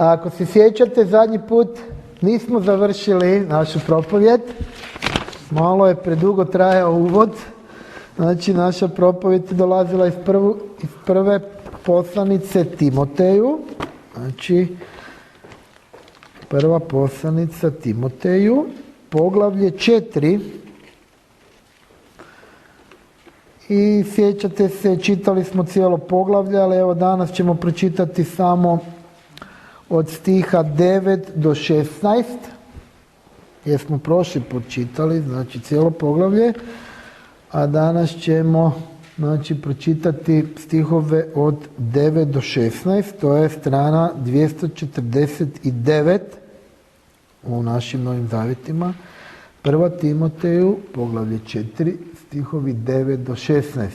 Ako se sjećate, zadnji put nismo završili našu propovjed. Malo je predugo trajao uvod. Znači, naša propovjed je dolazila iz prve poslanice Timoteju. Znači, prva poslanica Timoteju, poglavlje 4. I sjećate se, čitali smo cijelo poglavlje, ali evo danas ćemo pročitati samo od stiha 9 do 16, jer smo prošli put čitali, znači cijelo poglavlje, a danas ćemo pročitati stihove od 9 do 16, to je strana 249 u našim Novim zavjetima. Prva Timoteju, poglavlje 4, stihovi 9 do 16.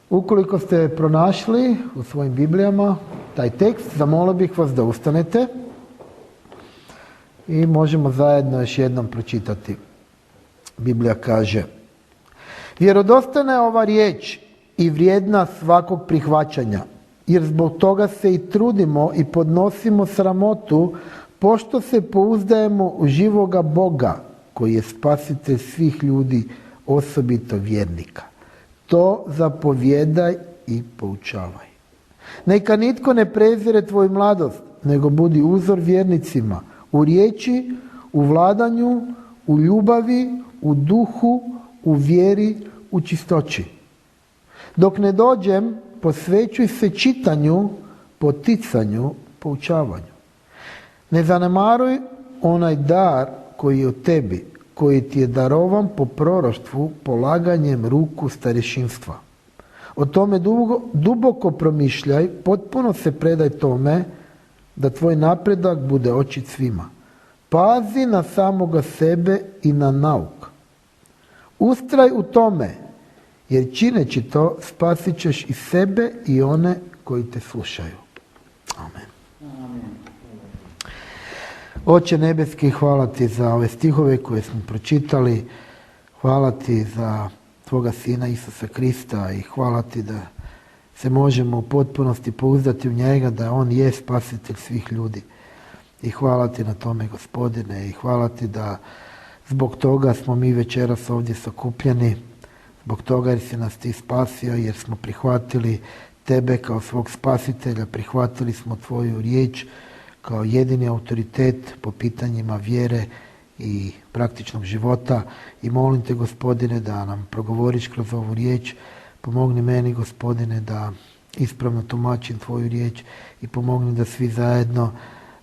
Ukoliko ste pronašli u svojim Biblijama taj tekst, zamolio bih vas da ustanete i možemo zajedno još jednom pročitati. Biblija kaže: vjerodostojna je ova riječ i vrijedna svakog prihvaćanja, jer zbog toga se i trudimo i podnosimo sramotu, pošto se pouzdajemo u živoga Boga, koji je spasitelj svih ljudi, osobito vjernika. To zapovjedaj i poučavaj. Neka nitko ne prezire tvoju mladost, nego budi uzor vjernicima u riječi, u vladanju, u ljubavi, u duhu, u vjeri, u čistoći. Dok ne dođem, posvećuj se čitanju, poticanju, poučavanju. Ne zanemaruj onaj dar koji je u tebi, koji ti je darovan po proroštvu, polaganjem ruku starješinstva. O tome duboko promišljaj, potpuno se predaj tome, da tvoj napredak bude očit svima. Pazi na samoga sebe i na nauk. Ustraj u tome, jer čineći to spasit ćeš i sebe i one koji te slušaju. Amen. Oče nebeski, hvala ti za ove stihove koje smo pročitali. Hvala ti za tvoga Sina Isusa Krista i hvala ti da se možemo u potpunosti pouzdati u njega, da on je spasitelj svih ljudi. I hvala ti na tome, Gospodine, i hvala ti da zbog toga smo mi večeras ovdje sakupljeni, zbog toga jer si nas ti spasio, jer smo prihvatili tebe kao svog spasitelja, prihvatili smo tvoju riječ kao jedini autoritet po pitanjima vjere i praktičnog života. I molim te, Gospodine, da nam progovoriš kroz ovu riječ. Pomogni meni, Gospodine, da ispravno tumačim tvoju riječ i pomogni da svi zajedno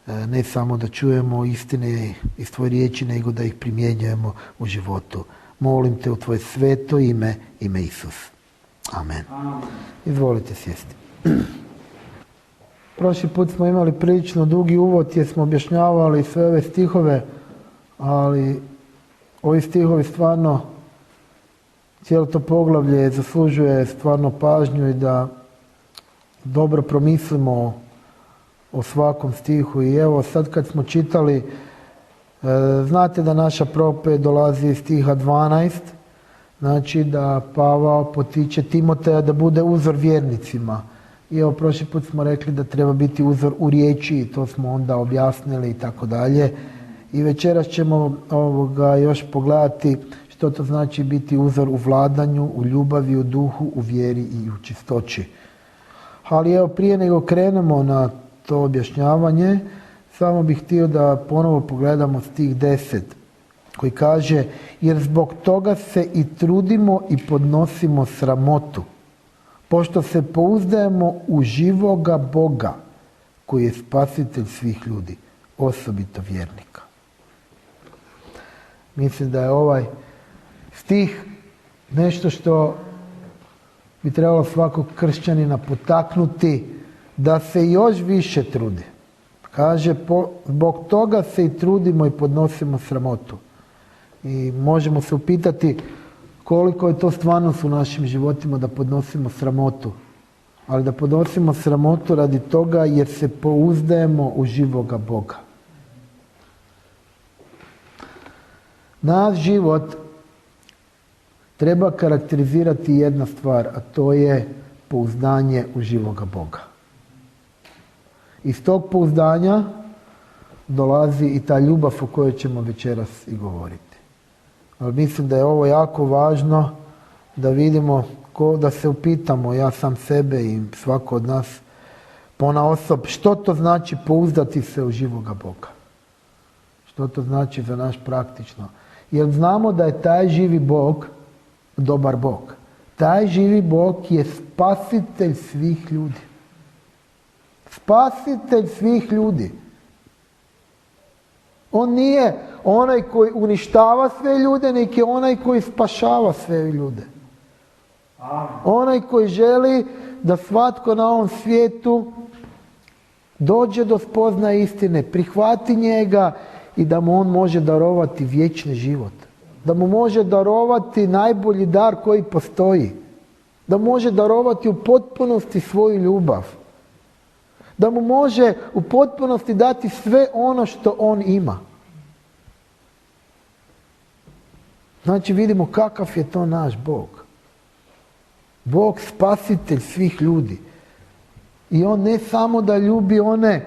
ne samo da čujemo istine iz tvoje riječi, nego da ih primjenjujemo u životu. Molim te u tvoje sveto ime, ime Isus. Amen. Izvolite sjesti. Prošli put smo imali prilično dugi uvod jer smo objašnjavali sve ove stihove, ali ovi stihovi stvarno, cijelo to poglavlje zaslužuje stvarno pažnju i da dobro promislimo o svakom stihu. I evo sad kad smo čitali, znate da naša propovjed dolazi iz stiha 12, znači da Pavao potiče Timoteja da bude uzor vjernicima. I evo prošli put smo rekli da treba biti uzor u riječi i to smo onda objasnili i tako dalje. I večeras ćemo još pogledati što to znači biti uzor u vladanju, u ljubavi, u duhu, u vjeri i u čistoći. Ali evo prije nego krenemo na to objašnjavanje, samo bih htio da ponovo pogledamo stih 10 koji kaže: jer zbog toga se i trudimo i podnosimo sramotu, pošto se pouzdajemo u živoga Boga, koji je spasitelj svih ljudi, osobito vjernika. Mislim da je ovaj stih nešto što bi trebalo svakog kršćanina potaknuti da se još više trudi. Kaže, zbog toga se i trudimo i podnosimo sramotu. I možemo se upitati koliko je to stvarnost u našim životima da podnosimo sramotu. Ali da podnosimo sramotu radi toga jer se pouzdajemo u živoga Boga. Naš život treba karakterizirati jedna stvar, a to je pouzdanje u živoga Boga. Iz tog pouzdanja dolazi i ta ljubav o kojoj ćemo večeras i govoriti. Ali mislim da je ovo jako važno da vidimo, da se upitamo, ja sam sebe i svako od nas ponaosob, što to znači pouzdati se u živoga Boga. Što to znači za nas praktično. Jer znamo da je taj živi Bog dobar Bog. Taj živi Bog je spasitelj svih ljudi. Spasitelj svih ljudi. On nije onaj koji uništava sve ljude, nego je onaj koji spašava sve ljude. Onaj koji želi da svatko na ovom svijetu dođe do spoznaje istine, prihvati njega i da mu on može darovati vječni život. Da mu može darovati najbolji dar koji postoji. Da može darovati u potpunosti svoju ljubav. Da mu može u potpunosti dati sve ono što on ima. Znači vidimo kakav je to naš Bog. Bog spasitelj svih ljudi. I on ne samo da ljubi one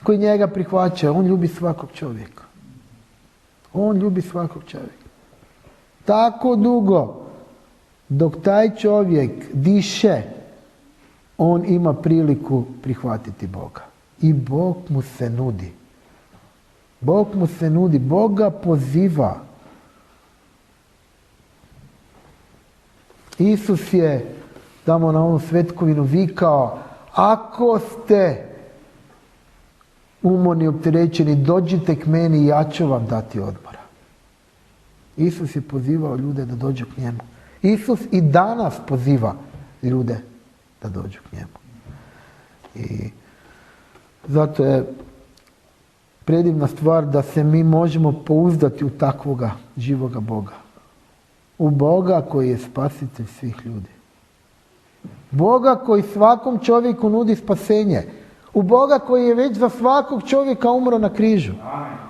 koji njega prihvaćaju, on ljubi svakog čovjeka. On ljubi svakog čovjeka. Tako dugo dok taj čovjek diše, on ima priliku prihvatiti Boga. I Bog mu se nudi. Bog mu se nudi. Bog ga poziva. Isus je tamo na ovom svetkovinu vikao, ako ste umorni, opterećeni, dođite k meni i ja ću vam dati odmora. Isus je pozivao ljude da dođu k njemu. Isus i danas poziva ljude da dođu k njemu. I zato je predivna stvar da se mi možemo pouzdati u takvoga živoga Boga. U Boga koji je spasitelj svih ljudi. Boga koji svakom čovjeku nudi spasenje. U Boga koji je već za svakog čovjeka umro na križu.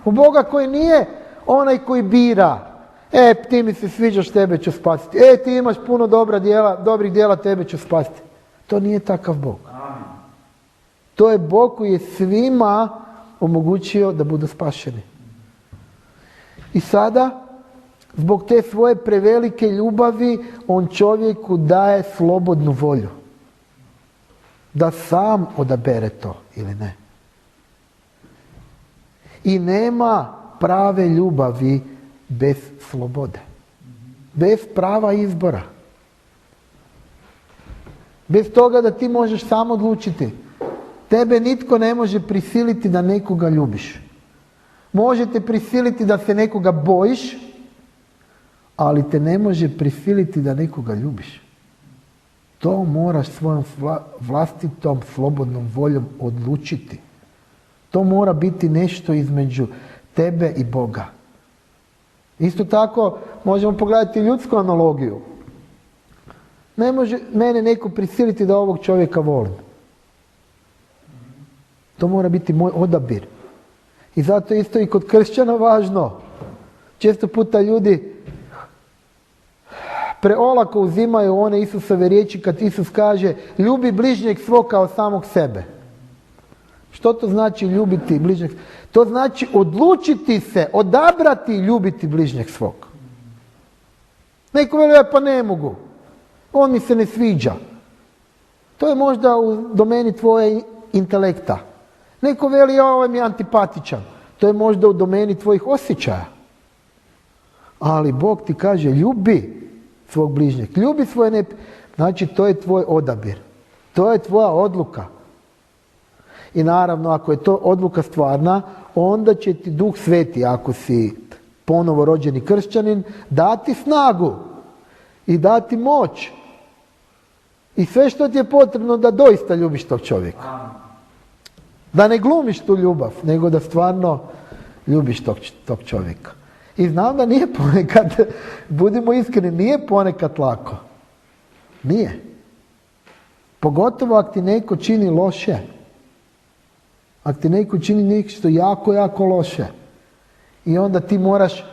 U Boga koji nije onaj koji bira. Ti mi se sviđaš, tebe ću spasiti. Ti imaš puno dobrih djela, tebe ću spasiti. To nije takav Bog. To je Bog koji je svima omogućio da budu spašeni. I sada, zbog te svoje prevelike ljubavi, on čovjeku daje slobodnu volju. Da sam odabere to ili ne. I nema prave ljubavi bez slobode. Bez prava izbora. Bez toga da ti možeš sam odlučiti. Tebe nitko ne može prisiliti da nekoga ljubiš. Možete prisiliti da se nekoga bojiš, ali te ne može prisiliti da nekoga ljubiš. To moraš svojom vlastitom slobodnom voljom odlučiti. To mora biti nešto između tebe i Boga. Isto tako možemo pogledati ljudsku analogiju. Ne može mene neko prisiliti da ovog čovjeka volim. To mora biti moj odabir. I zato isto i kod kršćana važno. Često puta ljudi preolako uzimaju one Isusove riječi kad Isus kaže ljubi bližnjeg svog kao samog sebe. Što to znači ljubiti bližnjeg? To znači odlučiti se, odabrati i ljubiti bližnjeg svog. Neko veli, pa ne mogu. On mi se ne sviđa. To je možda u domeni tvoje intelekta. Neko veli, ovaj mi je antipatičan. To je možda u domeni tvojih osjećaja. Ali Bog ti kaže, ljubi svog bližnjeg. Ljubi svoje Znači, to je tvoj odabir. To je tvoja odluka. I naravno, ako je to odluka stvarna, onda će ti Duh Sveti, ako si ponovo rođeni kršćanin, dati snagu i dati moć. I sve što ti je potrebno da doista ljubiš tog čovjeka. Da ne glumiš tu ljubav, nego da stvarno ljubiš tog čovjeka. I znam da nije ponekad, budimo iskreni, nije ponekad lako. Nije. Pogotovo ako ti neko čini loše. Ako ti neko čini nešto jako, jako loše. I onda ti moraš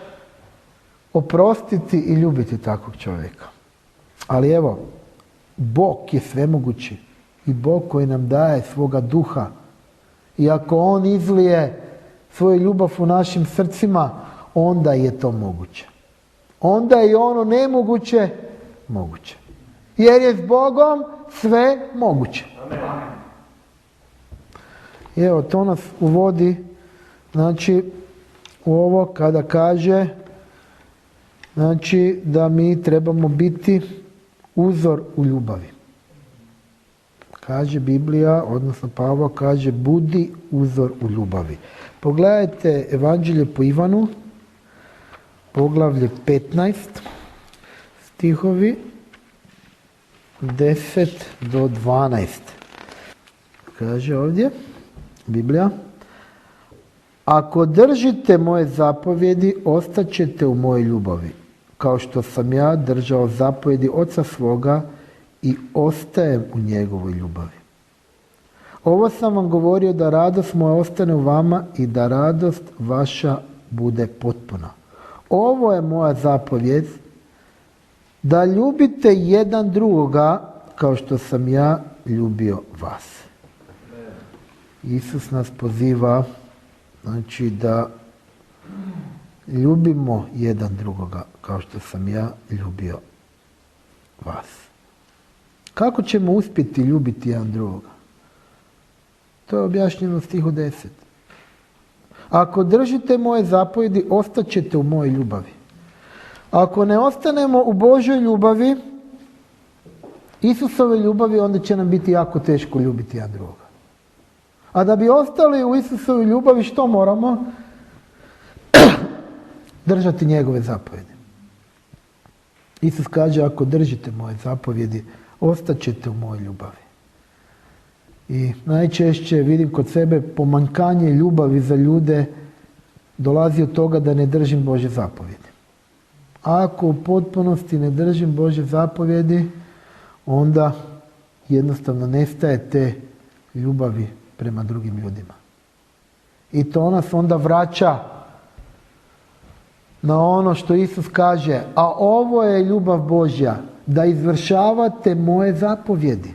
oprostiti i ljubiti takvog čovjeka. Ali evo, Bog je svemogući. I Bog koji nam daje svoga duha I ako on izlije svoju ljubav u našim srcima, onda je to moguće. Onda je ono nemoguće moguće. Jer je s Bogom sve moguće. I evo, to nas uvodi, znači, u ovo kada kaže, znači, da mi trebamo biti uzor u ljubavi. Kaže Biblija, odnosno Pavao kaže, budi uzor u ljubavi. Pogledajte Evanđelje po Ivanu, poglavlje 15, stihovi 10 do 12. Kaže ovdje Biblija, ako držite moje zapovjedi, ostaćete u mojoj ljubavi, kao što sam ja držao zapovjedi Oca svoga i ostajem u njegovoj ljubavi. Ovo sam vam govorio da radost moja ostane u vama i da radost vaša bude potpuna. Ovo je moja zapovjed, da ljubite jedan drugoga kao što sam ja ljubio vas. Isus nas poziva, znači, da ljubimo jedan drugoga kao što sam ja ljubio vas. Kako ćemo uspjeti ljubiti jedan drugoga? To je objašnjeno u stihu 10. Ako držite moje zapovjedi, ostaćete u mojoj ljubavi. Ako ne ostanemo u Božoj ljubavi, Isusove ljubavi, onda će nam biti jako teško ljubiti jedan drugoga. A da bi ostali u Isusovoj ljubavi, što moramo? Držati njegove zapovjedi. Isus kaže, ako držite moje zapovjedi, ostaćete u mojoj ljubavi. I najčešće vidim kod sebe pomanjkanje ljubavi za ljude dolazi od toga da ne držim Božje zapovjedi. Ako u potpunosti ne držim Božje zapovjedi, onda jednostavno nestaje te ljubavi prema drugim ljudima. I to nas onda vraća na ono što Isus kaže, a ovo je ljubav Božja, da izvršavate moje zapovjedi.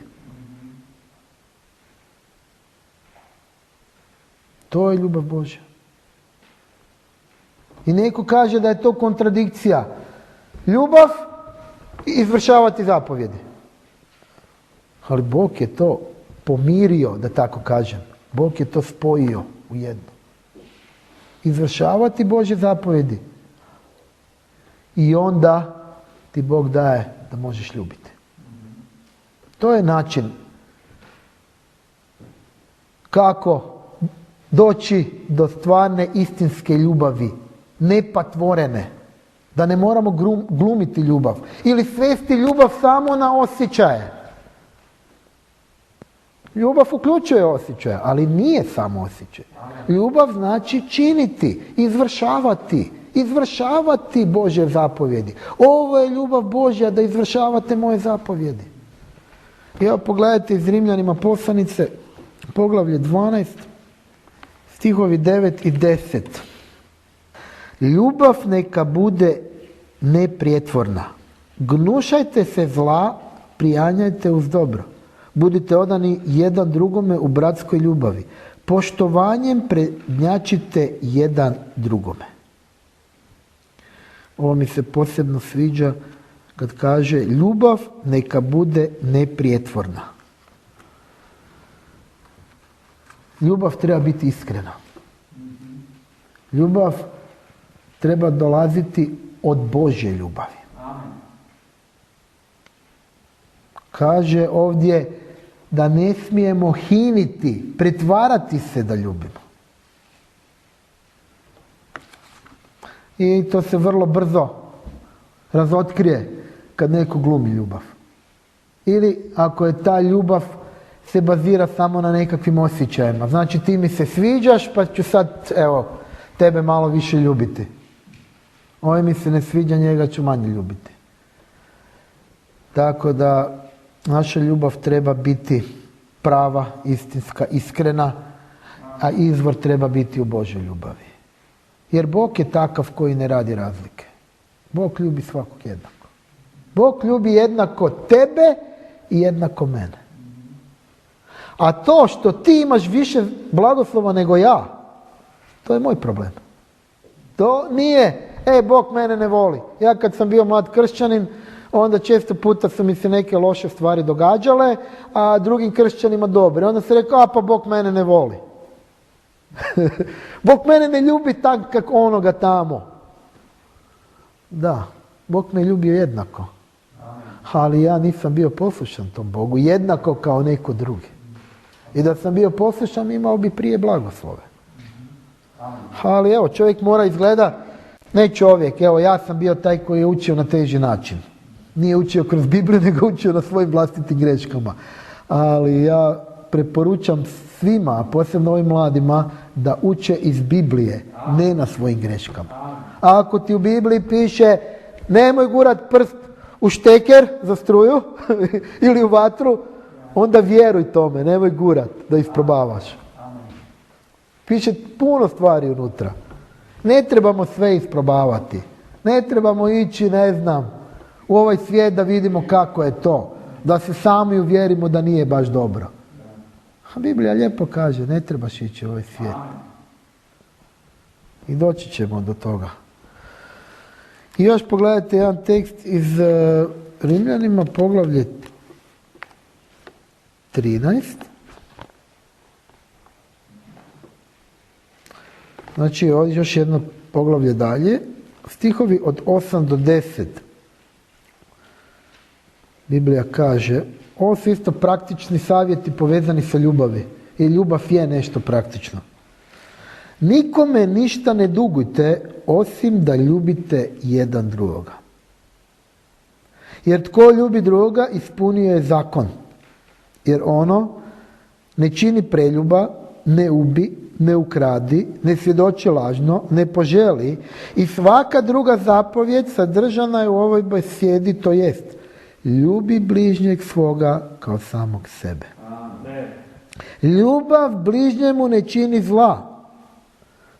To je ljubav Božja. I neko kaže da je to kontradikcija. Ljubav i izvršavati zapovjedi. Ali Bog je to pomirio, da tako kažem. Bog je to spojio u jedno. Izvršavati Božje zapovjedi. I onda ti Bog daje da možeš ljubiti. To je način kako doći do stvarne istinske ljubavi, nepatvorene, da ne moramo glumiti ljubav ili svesti ljubav samo na osjećaje. Ljubav uključuje osjećaje, ali nije samo osjećaj. Ljubav znači činiti, izvršavati Božje zapovjedi. Ovo je ljubav Božja, da izvršavate moje zapovjedi. Evo pogledajte iz Rimljanima poslanice, poglavlje 12, stihovi 9 i 10. Ljubav neka bude neprijetvorna. Gnušajte se zla, prijanjajte uz dobro. Budite odani jedan drugome u bratskoj ljubavi. Poštovanjem prednjačite jedan drugome. Ovo mi se posebno sviđa kad kaže ljubav neka bude neprijetvorna. Ljubav treba biti iskrena. Ljubav treba dolaziti od Božje ljubavi. Kaže ovdje da ne smijemo hiniti, pretvarati se da ljubimo. I to se vrlo brzo razotkrije kad neko glumi ljubav. Ili ako je ta ljubav se bazira samo na nekakvim osjećajima. Znači ti mi se sviđaš pa ću sad, evo, tebe malo više ljubiti. Ovaj mi se ne sviđa, njega ću manje ljubiti. Tako da naša ljubav treba biti prava, istinska, iskrena, a izvor treba biti u Božoj ljubavi. Jer Bog je takav koji ne radi razlike. Bog ljubi svakog jednako. Bog ljubi jednako tebe i jednako mene. A to što ti imaš više blagoslova nego ja, to je moj problem. To nije, Bog mene ne voli. Ja kad sam bio mlad kršćanin, onda često puta su mi se neke loše stvari događale, a drugim kršćanima dobre. Onda se rekao, pa Bog mene ne voli. Bog mene ne ljubi tako kako onoga tamo. Da, Bog me ljubio jednako. Ali ja nisam bio poslušan tom Bogu, jednako kao neko drugi. I da sam bio poslušan, imao bi prije blagoslove. Ali evo, čovjek mora izgleda, ne čovjek, evo ja sam bio taj koji je učio na teži način. Nije učio kroz Bibliju, nego učio na svojim vlastitim greškama. Ali ja preporučam svima, a posebno ovim mladima, da uče iz Biblije, ne na svojim greškama. A ako ti u Bibliji piše nemoj gurat prst u šteker za struju ili u vatru, onda vjeruj tome, nemoj gurat da isprobavaš. Piše puno stvari unutra. Ne trebamo sve isprobavati. Ne trebamo ići, u ovaj svijet da vidimo kako je to. Da se sami uvjerimo da nije baš dobro. A Biblija lijepo kaže, ne trebaš ići u ovaj svijet. I doći ćemo do toga. I još pogledajte jedan tekst iz Rimljanima, poglavlje 13. Znači, ovdje još jedno poglavlje dalje. Stihovi od 8 do 10. Biblija kaže, ovo su isto praktični savjeti povezani sa ljubavi. I ljubav je nešto praktično. Nikome ništa ne dugujte, osim da ljubite jedan drugoga. Jer tko ljubi drugoga, ispunio je zakon. Jer ono ne čini preljuba, ne ubi, ne ukradi, ne svjedoči lažno, ne poželi i svaka druga zapovjed sadržana je u ovoj besjedi, to jest ljubi bližnjeg svoga kao samog sebe. Amen. Ljubav bližnjemu ne čini zla.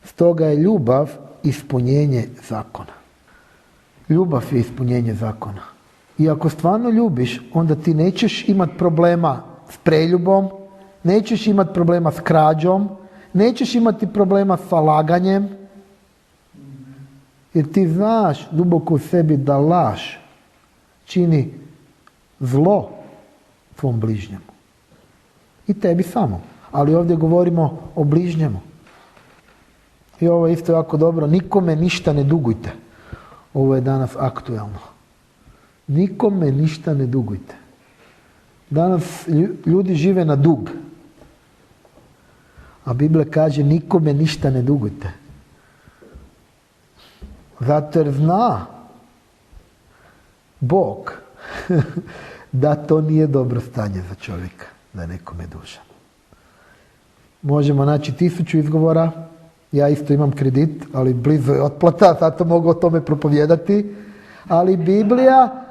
Stoga je ljubav ispunjenje zakona. Ljubav je ispunjenje zakona. I ako stvarno ljubiš, onda ti nećeš imati problema s preljubom, nećeš imati problema s krađom, nećeš imati problema sa laganjem, jer ti znaš duboko u sebi da laž čini zlo tvom bližnjemu. I tebi samom. Ali ovdje govorimo o bližnjemu. I ovo je isto jako dobro. Nikome ništa ne dugujte. Ovo je danas aktuelno. Nikome ništa ne dugujte. Danas ljudi žive na dug. A Biblija kaže nikome ništa ne dugujte. Zato jer zna Bog da to nije dobro stanje za čovjeka, da je nekome dužan. Možemo naći 1000 izgovora. Ja isto imam kredit, ali blizu je otplata, zato mogu o tome propovijedati. Ali Biblija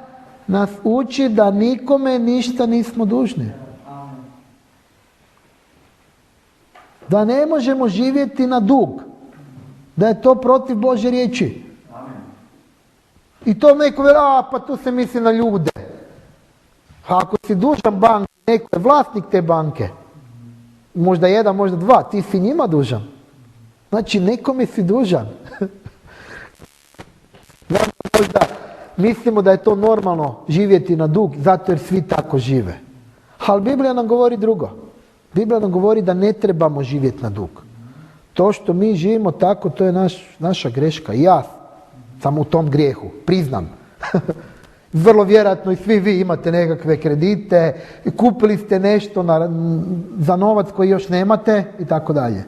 nas uči da nikome ništa nismo dužni. Da ne možemo živjeti na dug. Da je to protiv Božje riječi. I to neko veli, pa tu se misli na ljude. Ako si dužan banke, neko je vlasnik te banke, možda jedan, možda dva, ti si njima dužan. Znači, nekome si dužan. Možda mislimo da je to normalno živjeti na dug, zato jer svi tako žive. Ali Biblija nam govori drugo. Biblija nam govori da ne trebamo živjeti na dug. To što mi živimo tako, to je naša greška. I ja sam u tom grijehu, priznam. Vrlo vjerojatno i svi vi imate nekakve kredite, kupili ste nešto za novac koji još nemate i tako dalje.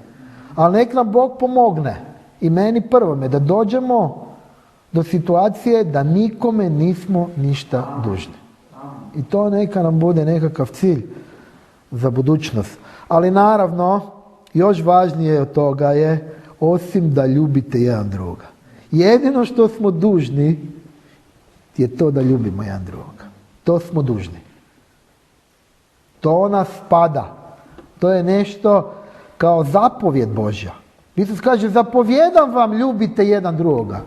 Ali nek nam Bog pomogne i meni prvome da dođemo do situacije da nikome nismo ništa dužni. I to neka nam bude nekakav cilj za budućnost. Ali naravno, još važnije od toga je osim da ljubite jedan druga. Jedino što smo dužni je to da ljubimo jedan drugoga. To smo dužni. To nas spada. To je nešto kao zapovjed Božja. Isus kaže, zapovjedam vam, ljubite jedan drugoga.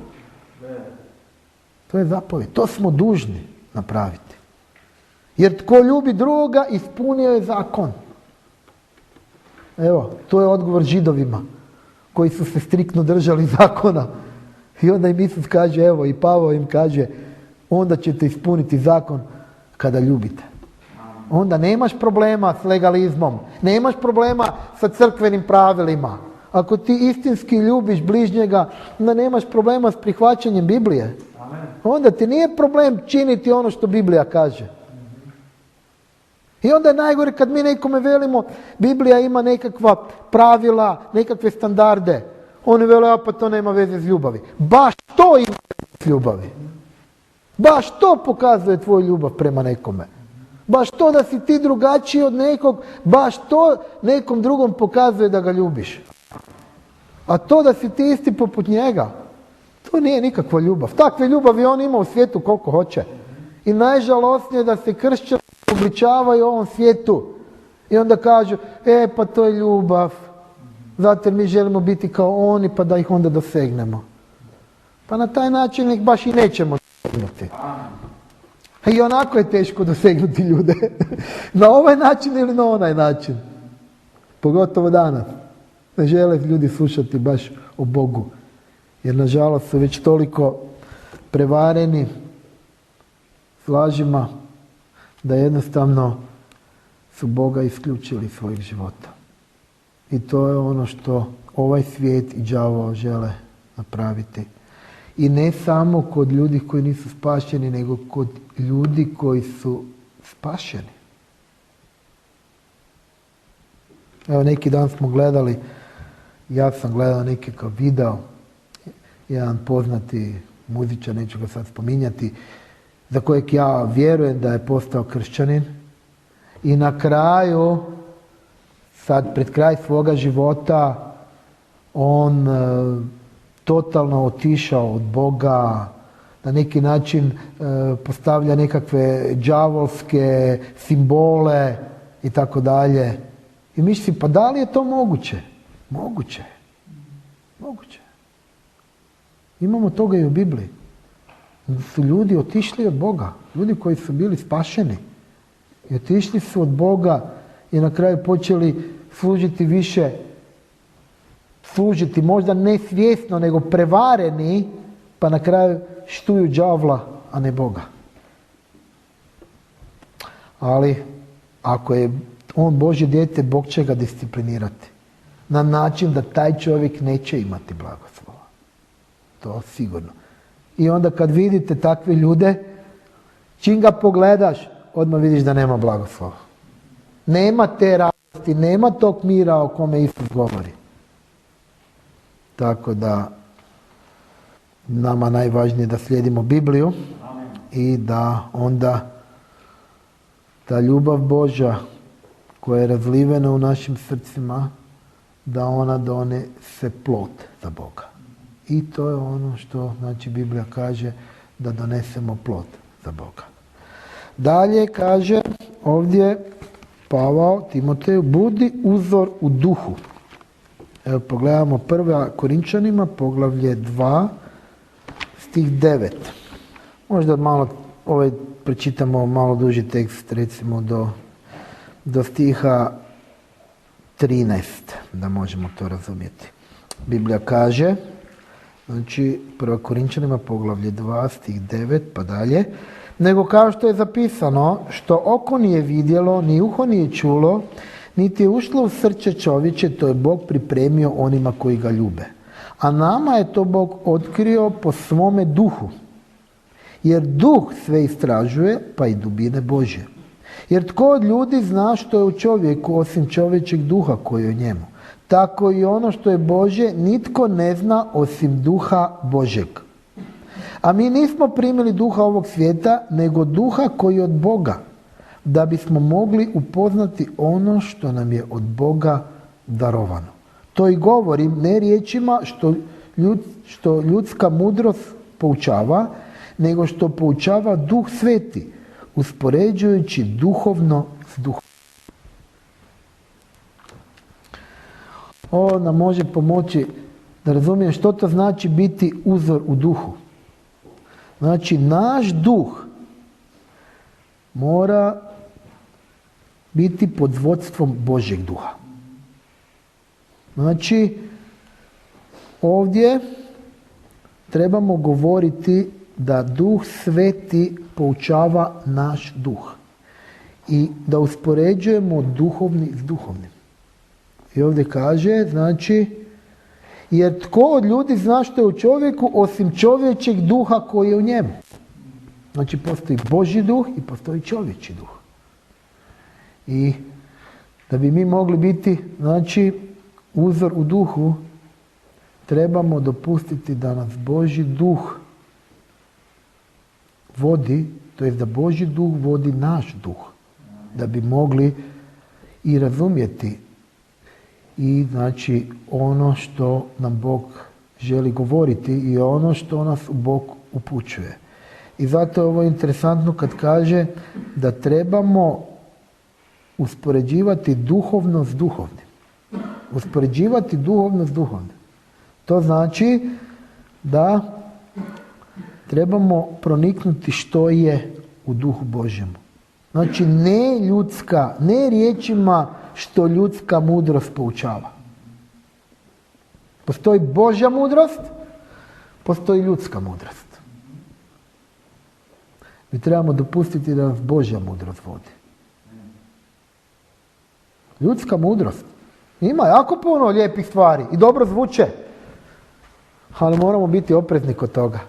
To je zapovjed. To smo dužni napraviti. Jer tko ljubi drugoga, ispunio je zakon. Evo, to je odgovor Židovima koji su se striktno držali zakona. I onda im Isus kaže, evo i Pavao im kaže, onda ćete ispuniti zakon kada ljubite. Onda nemaš problema s legalizmom, nemaš problema sa crkvenim pravilima. Ako ti istinski ljubiš bližnjega, onda nemaš problema s prihvaćanjem Biblije. Onda ti nije problem činiti ono što Biblija kaže. I onda je najgore kad mi nekome velimo, Biblija ima nekakva pravila, nekakve standarde. Oni vele, pa to nema veze s ljubavi. Baš to ima veze s ljubavi. Baš to pokazuje tvoju ljubav prema nekome. Baš to da si ti drugačiji od nekog, baš to nekom drugom pokazuje da ga ljubiš. A to da si ti isti poput njega, to nije nikakva ljubav. Takve ljubavi on ima u svijetu koliko hoće. I najžalosnije da se kršćani obličavaju u ovom svijetu. I onda kažu, pa to je ljubav. Zato jer mi želimo biti kao oni, pa da ih onda dosegnemo. Pa na taj način ih baš i nećemo dosegnuti. I onako je teško dosegnuti ljude. Na ovaj način ili na onaj način. Pogotovo danas. Ne žele ljudi slušati baš o Bogu. Jer nažalost su već toliko prevareni s lažima da jednostavno su Boga isključili iz svojih života. I to je ono što ovaj svijet i đavao žele napraviti. I ne samo kod ljudi koji nisu spašeni, nego kod ljudi koji su spašeni. Evo neki dan smo gledali, ja sam gledao nekakav video, jedan poznati muzičar, neću ga sad spominjati, za kojeg ja vjerujem da je postao kršćanin. I na kraju, sad pred kraj svoga života, on totalno otišao od Boga, na neki način postavlja nekakve đavolske simbole i tako dalje. I misli, pa da li je to moguće? Moguće. Moguće. Imamo toga i u Bibliji. Su ljudi otišli od Boga. Ljudi koji su bili spašeni. I otišli su od Boga i na kraju počeli služiti više, služiti možda ne svjesno, nego prevareni, pa na kraju štuju đavla, a ne Boga. Ali ako je on Božje dijete, Bog će ga disciplinirati. Na način da taj čovjek neće imati blagoslova. To sigurno. I onda kad vidite takve ljude, čim ga pogledaš, odmah vidiš da nema blagoslova. Nema te radosti, nema tog mira o kome Isus govori. Tako da nama najvažnije da slijedimo Bibliju i da onda ta ljubav Božja koja je razlivena u našim srcima, da ona donese plod za Boga. I to je ono što znači Biblija kaže, da donesemo plod za Boga. Dalje kaže ovdje Pavao Timoteju, budi uzor u duhu. Evo pogledamo 1. Korinčanima, poglavlje 2, stih 9. Možda malo pročitamo malo duži tekst, recimo do stiha 13, da možemo to razumjeti. Biblija kaže, znači 1. Korinčanima, poglavlje 2, stih 9, pa dalje, nego kao što je zapisano, što oko nije vidjelo, ni uho nije čulo, niti je ušlo u srce čovječe, to je Bog pripremio onima koji ga ljube. A nama je to Bog otkrio po svome duhu. Jer duh sve istražuje, pa i dubine Božje. Jer tko od ljudi zna što je u čovjeku, osim čovječeg duha koji je u njemu? Tako i ono što je Božje, nitko ne zna osim duha Božjeg. A mi nismo primili duha ovog svijeta, nego duha koji je od Boga, da bismo mogli upoznati ono što nam je od Boga darovano. To i govorim ne riječima što ljudska mudrost poučava, nego što poučava Duh Sveti, uspoređujući duhovno s duhom. Ovo nam može pomoći da razumijem što to znači biti uzor u duhu. Znači, naš duh mora biti pod vodstvom Božjeg duha. Znači, ovdje trebamo govoriti da Duh Sveti poučava naš duh i da uspoređujemo duhovni s duhovnim. I ovdje kaže, znači, jer tko od ljudi zna što je u čovjeku osim čovječeg duha koji je u njemu. Znači, postoji Božji duh i postoji čovječji duh. I da bi mi mogli biti, znači, uzor u duhu, trebamo dopustiti da nas Božji duh vodi, to je da Božji duh vodi naš duh, da bi mogli i razumjeti i znači ono što nam Bog želi govoriti i ono što nas Bog upućuje. I zato je ovo interesantno kad kaže da trebamo uspoređivati duhovno s duhovnim. Uspoređivati duhovno s duhovnim. To znači da trebamo proniknuti što je u duhu Božjemu. Znači ne ljudska, ne riječima što ljudska mudrost poučava. Postoji Božja mudrost, postoji ljudska mudrost. Mi trebamo dopustiti da nas Božja mudrost vodi. Ljudska mudrost. Ima jako puno lijepih stvari i dobro zvuče. Ali moramo biti oprezni kod toga.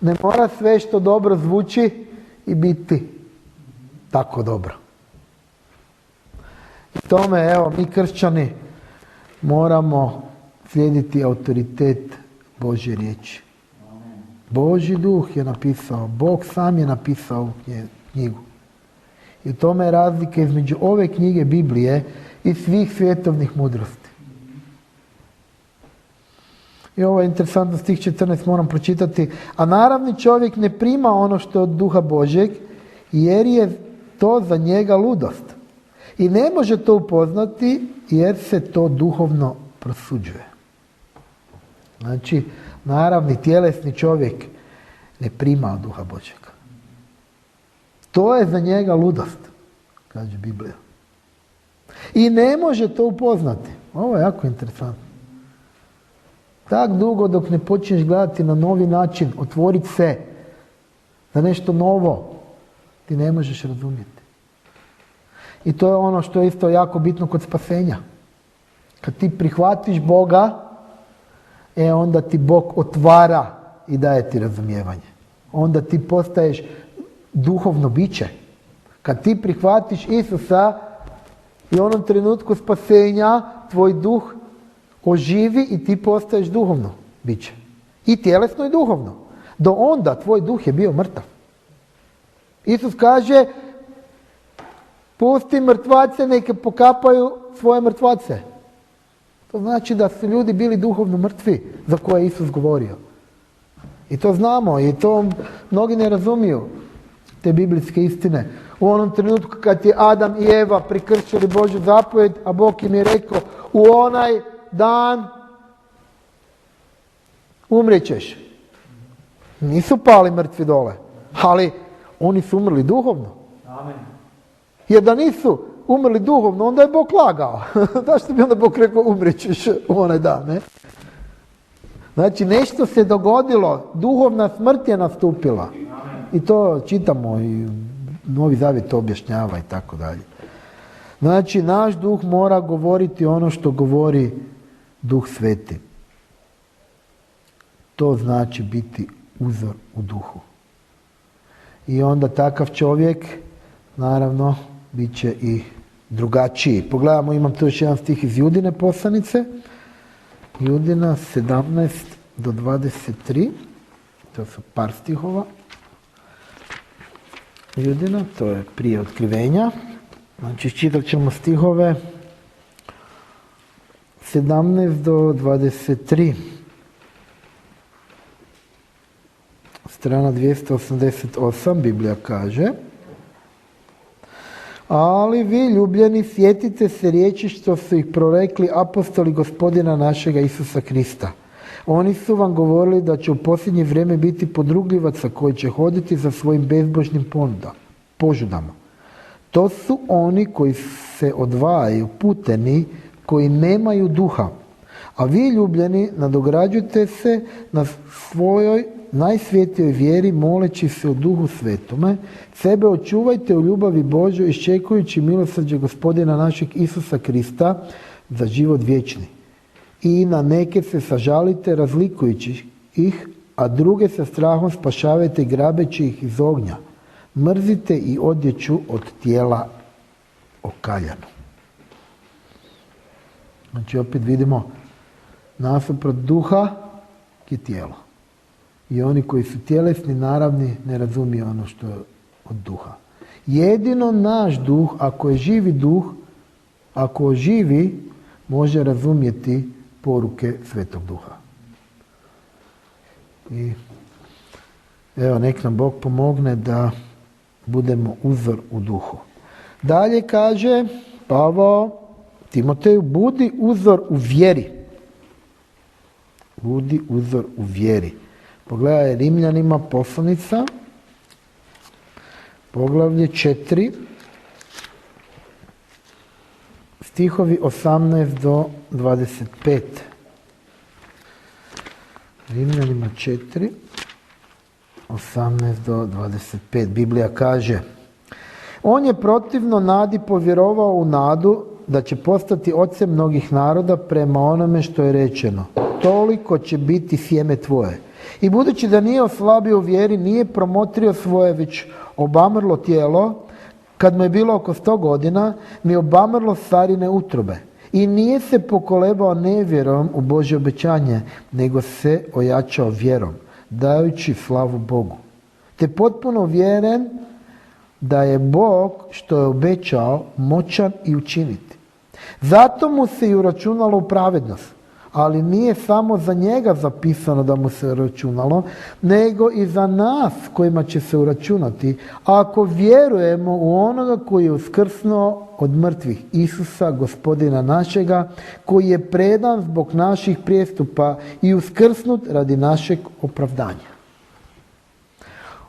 Ne mora sve što dobro zvuči i biti tako dobro. I tome, evo, mi kršćani moramo slijediti autoritet Božje riječi. Božji duh je napisao, Bog sam je napisao ovu knjigu. I u tome je razlika između ove knjige Biblije i svih svjetovnih mudrosti. I ovo je interesantno, stih 14 moram pročitati. A naravni čovjek ne prima ono što je od duha Božjeg, jer je to za njega ludost. I ne može to upoznati, jer se to duhovno prosuđuje. Znači, naravni tjelesni čovjek ne prima od duha Božjeg. To je za njega ludost, kaže Biblija. I ne može to upoznati. Ovo je jako interesantno. Tak dugo dok ne počneš gledati na novi način, otvoriti se za nešto novo, ti ne možeš razumjeti. I to je ono što je isto jako bitno kod spasenja. Kad ti prihvatiš Boga, onda ti Bog otvara i daje ti razumijevanje. Onda ti postaješ duhovno biće. Kad ti prihvatiš Isusa i u onom trenutku spasenja tvoj duh oživi i ti postaješ duhovno biće. I tjelesno i duhovno. Do onda tvoj duh je bio mrtav. Isus kaže, pusti mrtvace, neka pokapaju svoje mrtvace. To znači da su ljudi bili duhovno mrtvi za koje je Isus govorio. I to znamo i to mnogi ne razumiju, te biblijske istine. U onom trenutku kad je Adam i Eva prekršili Božju zapovjed, a Bog im je rekao, u onaj dan umrijećeš. Nisu pali mrtvi dole, ali oni su umrli duhovno. Amen. Jer da nisu umrli duhovno, onda je Bog lagao. Zašto bi onda Bog rekao umrijećeš u onaj dan, ne? Znači nešto se dogodilo, duhovna smrt je nastupila. Amen. I to čitamo i Novi Zavjet to objašnjava i tako dalje. Znači naš duh mora govoriti ono što govori Duh Sveti. To znači biti uzor u duhu. I onda takav čovjek, naravno, bit će i drugačiji. Pogledamo, imam tu još jedan stih iz Judine poslanice. Judina 17 do 23. To su par stihova. Judina, to je prije otkrivenja. Znači, čitat ćemo stihove 17 do 23. Strana 288, Biblija kaže: ali vi, ljubljeni, sjetite se riječi što su ih prorekli apostoli Gospodina našega Isusa Krista. Oni su vam govorili da će u posljednje vrijeme biti podrugljivaca koji će hoditi za svojim bezbožnim požudama. To su oni koji se odvajaju puteni koji nemaju duha. A vi, ljubljeni, nadograđujte se na svojoj najsvetijoj vjeri, moleći se u Duhu Svetome. Sebe očuvajte u ljubavi Božoj, iščekujući milosrđe Gospodina našeg Isusa Krista za život vječni. I na neke se sažalite razlikujući ih, a druge sa strahom spašavajte grabeći ih iz ognja. Mrzite i odjeću od tijela okaljanu. Znači opet vidimo nasuprot duha je tijelo. I oni koji su tjelesni, naravni, ne razumiju ono što je od duha. Jedino naš duh, ako je živi duh, ako živi, može razumjeti poruke Svetog Duha. I evo, nek nam Bog pomogne da budemo uzor u duhu. Dalje kaže Pavao Timoteju, budi uzor u vjeri. Budi uzor u vjeri. Pogledaj Rimljanima poslanica, poglavlje 4, stihovi 18 do 25. Rimljanima 4, 18 do 25. Biblija kaže: on je protivno nadi povjerovao u nadu da će postati ocem mnogih naroda prema onome što je rečeno. Toliko će biti sjeme tvoje. I budući da nije oslabio u vjeri, nije promotrio svoje već obamrlo tijelo, kad mu je bilo oko 100 godina, ni obamrlo starine utrobe. I nije se pokolebao nevjerom u Božje obećanje, nego se ojačao vjerom, dajući slavu Bogu. Te potpuno uvjeren da je Bog što je obećao moćan i učiniti. Zato mu se i uračunalo u pravednost. Ali nije samo za njega zapisano da mu se uračunalo, nego i za nas kojima će se uračunati, ako vjerujemo u onoga koji je uskrsnuo od mrtvih, Isusa, Gospodina našega, koji je predan zbog naših prijestupa i uskrsnut radi našeg opravdanja.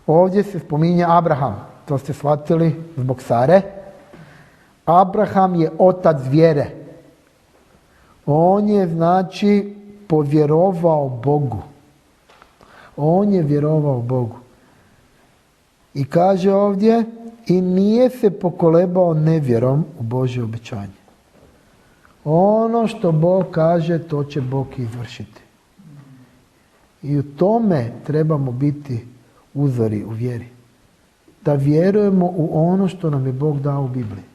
Ovdje se spominje Abraham, to ste shvatili zbog Sare. Abraham je otac vjere. On je, znači, povjerovao Bogu. On je vjerovao Bogu. I kaže ovdje, i nije se pokolebao nevjerom u Božje obećanje. Ono što Bog kaže, to će Bog izvršiti. I u tome trebamo biti uzori u vjeri. Da vjerujemo u ono što nam je Bog dao u Bibliji.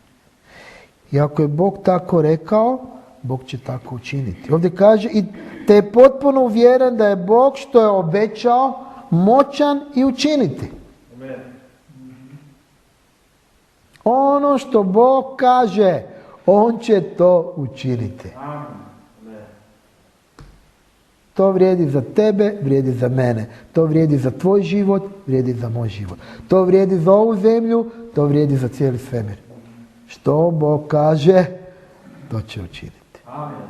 I ako je Bog tako rekao, Bog će tako učiniti. Ovdje kaže, i te je potpuno uvjeren da je Bog što je obećao moćan i učiniti. Amen. Ono što Bog kaže, on će to učiniti. Amen. To vrijedi za tebe, vrijedi za mene. To vrijedi za tvoj život, vrijedi za moj život. To vrijedi za ovu zemlju, to vrijedi za cijeli svemir. Što Bog kaže, to će učiniti. Amen.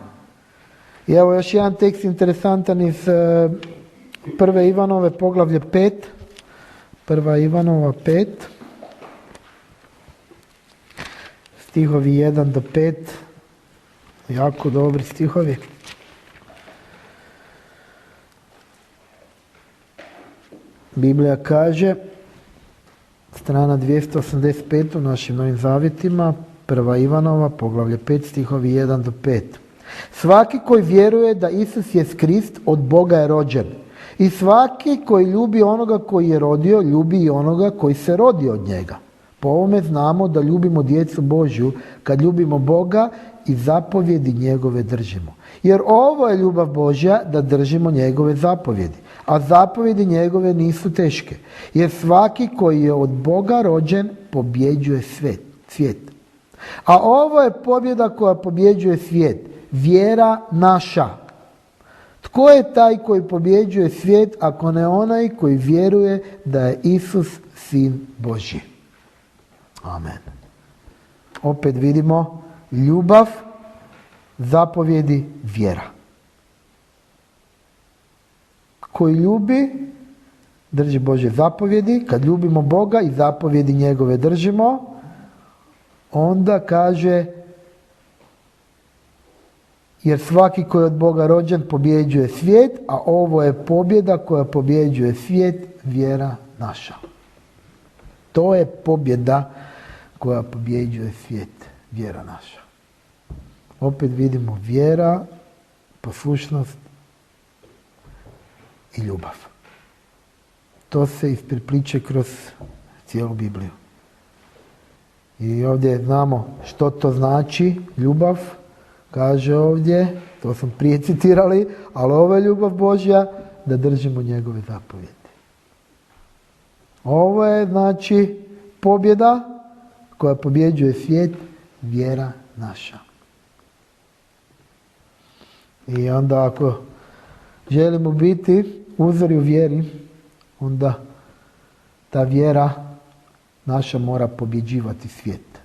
I evo još jedan tekst interesantan iz 1. Ivanove poglavlje 5. 1. Ivanova 5. Stihovi 1 do 5. Jako dobri stihovi. Biblija kaže, strana 285 u našim novim zavjetima, 1. Ivanova, poglavlje 5, stihovi 1 do 5. Svaki koji vjeruje da Isus je Krist od Boga je rođen. I svaki koji ljubi onoga koji je rodio, ljubi i onoga koji se rodi od njega. Po ovome znamo da ljubimo djecu Božju, kad ljubimo Boga i zapovjedi njegove držimo. Jer ovo je ljubav Božja, da držimo njegove zapovjedi. A zapovjedi njegove nisu teške. Jer svaki koji je od Boga rođen, pobjeđuje svijet. A ovo je pobjeda koja pobjeđuje svijet. Vjera naša. Tko je taj koji pobjeđuje svijet, ako ne onaj koji vjeruje da je Isus Sin Božji? Amen. Opet vidimo ljubav, zapovjedi, vjera. Koji ljubi, drži Božje zapovjedi. Kad ljubimo Boga i zapovjedi njegove držimo, onda kaže jer svaki koji je od Boga rođen pobjeđuje svijet, a ovo je pobjeda koja pobjeđuje svijet, vjera naša. To je pobjeda koja pobjeđuje svijet, vjera naša. Opet vidimo vjera, poslušnost i ljubav. To se isprepliče kroz cijelu Bibliju. I ovdje znamo što to znači ljubav. Kaže ovdje, to smo prije citirali, ali ovo je ljubav Božja, da držimo njegove zapovjedi. Ovo je znači pobjeda koja pobjeđuje svijet, vjera naša. I onda ako želimo biti uzori u vjeri, onda ta vjera naša mora pobjeđivati svijet.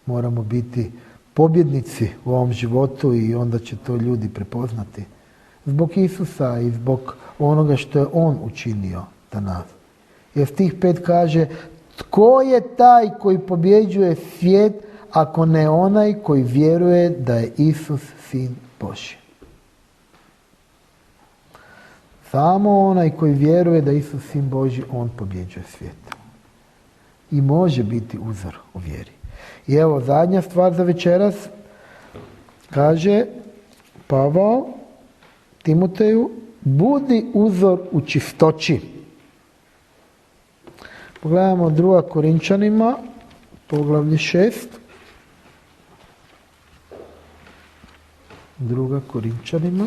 Moramo biti pobjednici u ovom životu i onda će to ljudi prepoznati. Zbog Isusa i zbog onoga što je On učinio za nas. Jer stih 5 kaže, tko je taj koji pobjeđuje svijet ako ne onaj koji vjeruje da je Isus Sin Božji. Samo onaj koji vjeruje da je Isus Sin Božji, on pobjeđuje svijet. I može biti uzor u vjeri. I evo zadnja stvar za večeras, kaže Pavao Timoteju, budi uzor u čistoći. Pogledajmo 2. Korinčanima, poglavlje 6. 2. Korinčanima,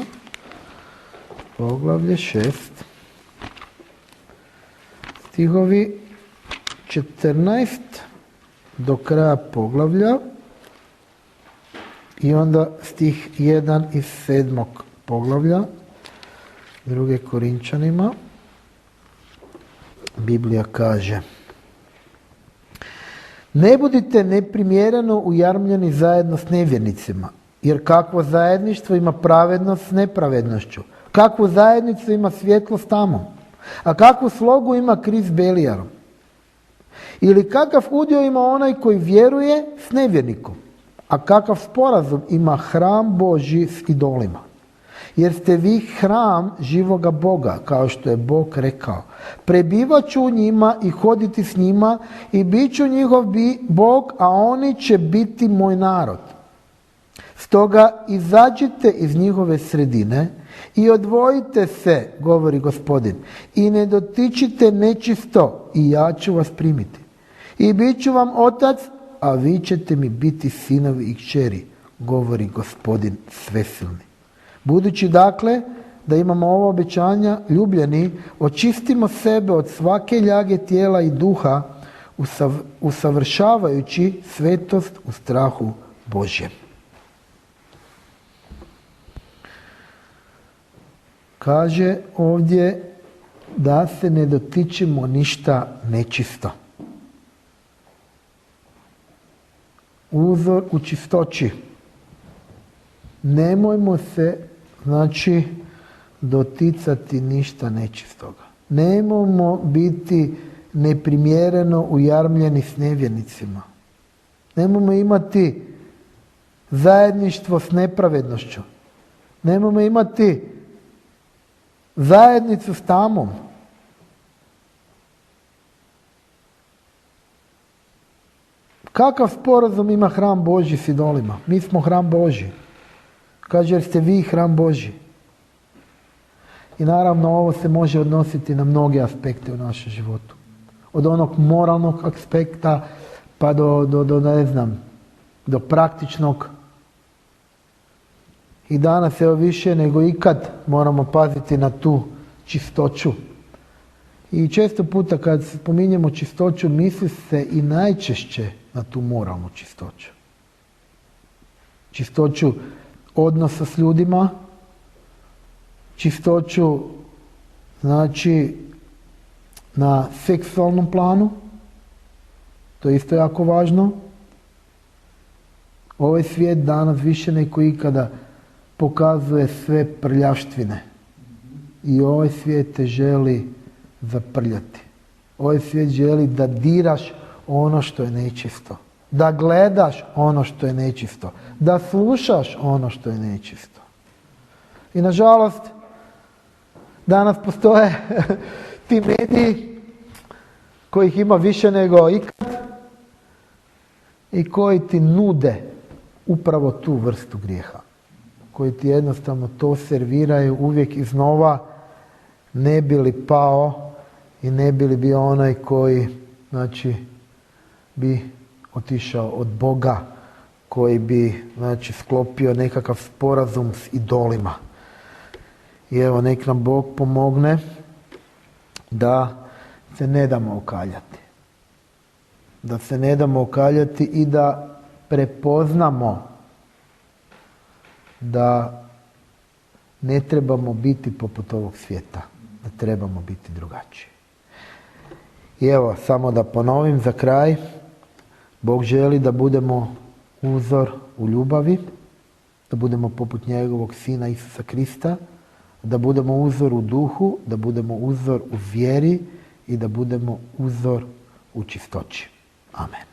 poglavlje 6. Stihovi 14 do kraja poglavlja i onda stih 1 iz 7. poglavlja 2. Korinčanima. Biblija kaže: ne budite neprimjereno ujarmljeni zajedno s nevjernicima, jer kakvo zajedništvo ima pravednost s nepravednošću, kakvu zajednicu ima svjetlo s tamom, a kakvu slogu ima kri s belijarom. Ili kakav udio ima onaj koji vjeruje s nevjernikom, a kakav sporazum ima hram Božji s idolima. Jer ste vi hram živoga Boga, kao što je Bog rekao. Prebivat ću u njima i hoditi s njima i bit ću njihov Bog, a oni će biti moj narod. Stoga izađite iz njihove sredine i odvojite se, govori Gospodin, i ne dotičite nečisto i ja ću vas primiti. I bit ću vam otac, a vi ćete mi biti sinovi i kćeri, govori Gospodin svesilni. Budući dakle da imamo ovo obećanja, ljubljeni, očistimo sebe od svake ljage tijela i duha, usavršavajući svetost u strahu Božjem. Kaže ovdje da se ne dotičemo ništa nečisto. Uzor u čistoći. Nemojmo se, doticati ništa nečistoga. Nemojmo biti neprimjereno ujarmljeni s nevjernicima. Nemojmo imati zajedništvo s nepravednošću. Nemojmo imati zajednicu s tamom. Kakav sporazum ima hram Božji s idolima? Mi smo hram Božji. Kaže, jer ste vi hram Božji. I naravno ovo se može odnositi na mnoge aspekte u našem životu. Od onog moralnog aspekta pa do praktičnog. I danas evo više nego ikad moramo paziti na tu čistoću. I često puta kad spominjemo čistoću misli se i najčešće na tu moralnu čistoću. Čistoću odnosa s ljudima, čistoću na seksualnom planu, to je isto jako važno. Ovaj svijet danas više nego ikada pokazuje sve prljavštine i ovaj svijet te želi zaprljati. Ovaj svijet želi da diraš ono što je nečisto. da gledaš ono što je nečisto, da slušaš ono što je nečisto. I nažalost, danas postoje ti mediji kojih ima više nego ikad i koji ti nude upravo tu vrstu grijeha. Koji ti jednostavno to serviraju uvijek iznova, ne bi li pao i ne bi li bio onaj koji, znači, bi otišao od Boga, koji bi, znači, sklopio nekakav sporazum s idolima. I evo, nek nam Bog pomogne da se ne damo okaljati. Da se ne damo okaljati i da prepoznamo da ne trebamo biti poput ovog svijeta, da trebamo biti drugačiji. I evo, samo da ponovim za kraj, Bog želi da budemo uzor u ljubavi, da budemo poput njegovog Sina Isusa Krista, da budemo uzor u duhu, da budemo uzor u vjeri i da budemo uzor u čistoći. Amen.